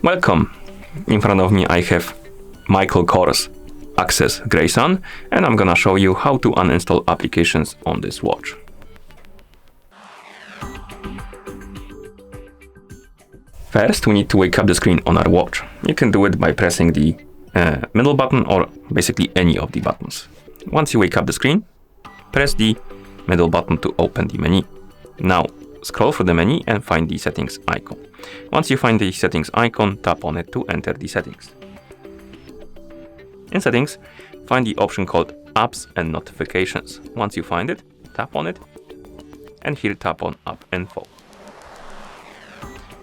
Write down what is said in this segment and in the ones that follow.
Welcome! In front of me I have MICHAEL Kors Accesss Grayson, and I'm gonna show you how to uninstall applications on this watch. First, we need to wake up the screen on our watch. You can do it by pressing the middle button or basically any of the buttons. Once you wake up the screen, press the middle button to open the menu. Now, scroll through the menu and find the settings icon. Once you find the settings icon, tap on it to enter the settings. In settings, find the option called apps and notifications. Once you find it, tap on it, and here tap on App Info.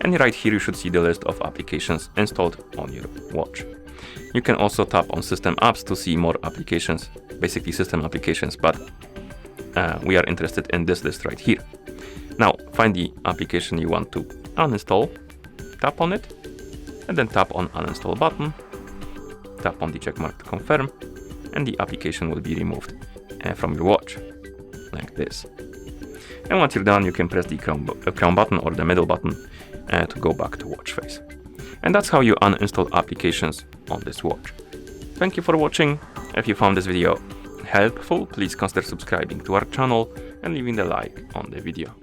And right here you should see the list of applications installed on your watch. You can also tap on System Apps to see more applications, basically system applications, but we are interested in this list right here. Now, find the application you want to uninstall, tap on it, and then tap on Uninstall button, tap on the check mark to confirm, and the application will be removed from your watch, like this. And once you're done, you can press the crown button or the middle button to go back to watch face. And that's how you uninstall applications on this watch. Thank you for watching. If you found this video helpful, please consider subscribing to our channel and leaving a like on the video.